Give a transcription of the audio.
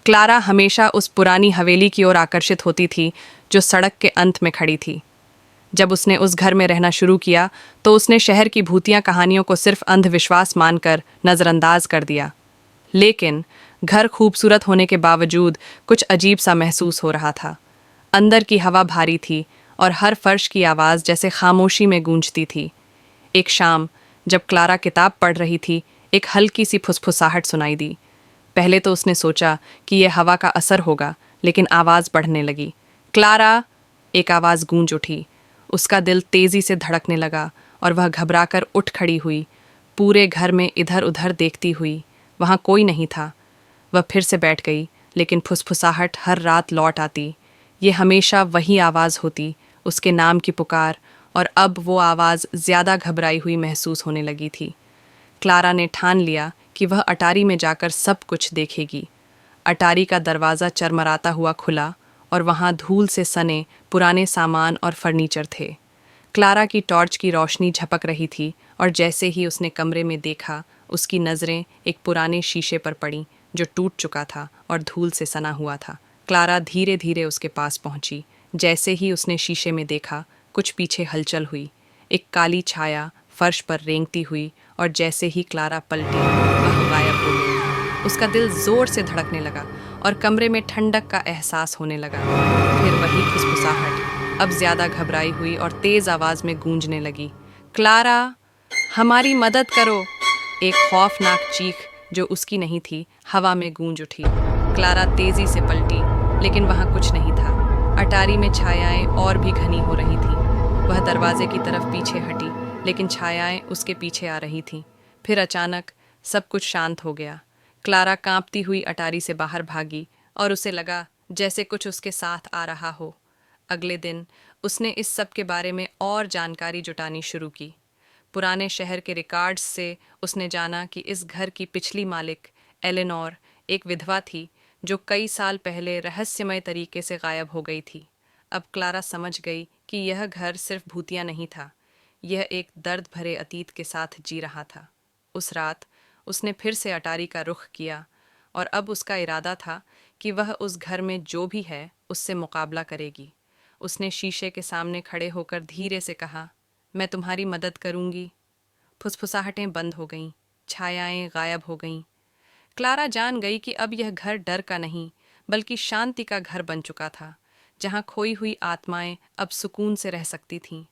Clara हमेशा उस पुरानी हवेली की ओर आकर्षित होती थी जो सड़क के अंत में खड़ी थी। जब उसने उस घर में रहना शुरू किया तो उसने शहर की भूतिया कहानियों को सिर्फ अंधविश्वास मानकर नज़रअंदाज कर दिया। लेकिन घर खूबसूरत होने के बावजूद कुछ अजीब सा महसूस हो रहा था। अंदर की हवा भारी थी और हर फर्श की आवाज़ जैसे खामोशी में गूंजती थी। एक शाम जब क्लारा किताब पढ़ रही थी, एक हल्की सी फुसफुसाहट सुनाई दी। पहले तो उसने सोचा कि यह हवा का असर होगा, लेकिन आवाज़ बढ़ने लगी। क्लारा! एक आवाज़ गूंज उठी। उसका दिल तेज़ी से धड़कने लगा और वह घबराकर उठ खड़ी हुई, पूरे घर में इधर उधर देखती हुई। वहाँ कोई नहीं था। वह फिर से बैठ गई, लेकिन फुसफुसाहट हर रात लौट आती। ये हमेशा वही आवाज़ होती, उसके नाम की पुकार, और अब वो आवाज़ ज़्यादा घबराई हुई महसूस होने लगी थी। क्लारा ने ठान लिया कि वह अटारी में जाकर सब कुछ देखेगी। अटारी का दरवाज़ा चरमराता हुआ खुला और वहाँ धूल से सने पुराने सामान और फर्नीचर थे। क्लारा की टॉर्च की रोशनी झपक रही थी और जैसे ही उसने कमरे में देखा, उसकी नज़रें एक पुराने शीशे पर पड़ीं जो टूट चुका था और धूल से सना हुआ था। क्लारा धीरे धीरे उसके पास पहुंची। जैसे ही उसने शीशे में देखा, कुछ पीछे हलचल हुई। एक काली छाया फर्श पर रेंगती हुई और जैसे ही क्लारा पलटी, वह गायब हो गई। उसका दिल जोर से धड़कने लगा और कमरे में ठंडक का एहसास होने लगा। फिर वही फुसफुसाहट अब ज्यादा घबराई हुई और तेज आवाज में गूंजने लगी। क्लारा, हमारी मदद करो! एक खौफनाक चीख जो उसकी नहीं थी, हवा में गूंज उठी। क्लारा तेजी से पलटी, लेकिन वहां कुछ नहीं था। अटारी में छायाएं और भी घनी हो रही थीं। वह दरवाजे की तरफ पीछे हटी, लेकिन छायाएं उसके पीछे आ रही थीं। फिर अचानक सब कुछ शांत हो गया। क्लारा कांपती हुई अटारी से बाहर भागी और उसे लगा जैसे कुछ उसके साथ आ रहा हो। अगले दिन उसने इस सब के बारे में और जानकारी जुटानी शुरू की। पुराने शहर के रिकॉर्ड्स से उसने जाना कि इस घर की पिछली मालिक एलेनोर एक विधवा थी जो कई साल पहले रहस्यमय तरीके से गायब हो गई थी। अब क्लारा समझ गई कि यह घर सिर्फ भूतिया नहीं था, यह एक दर्द भरे अतीत के साथ जी रहा था। उस रात उसने फिर से अटारी का रुख किया और अब उसका इरादा था कि वह उस घर में जो भी है उससे मुकाबला करेगी। उसने शीशे के सामने खड़े होकर धीरे से कहा, मैं तुम्हारी मदद करूंगी। फुसफुसाहटें बंद हो गईं, छायाएं गायब हो गईं। क्लारा जान गई कि अब यह घर डर का नहीं, बल्कि शांति का घर बन चुका था, जहां खोई हुई आत्माएं अब सुकून से रह सकती थीं।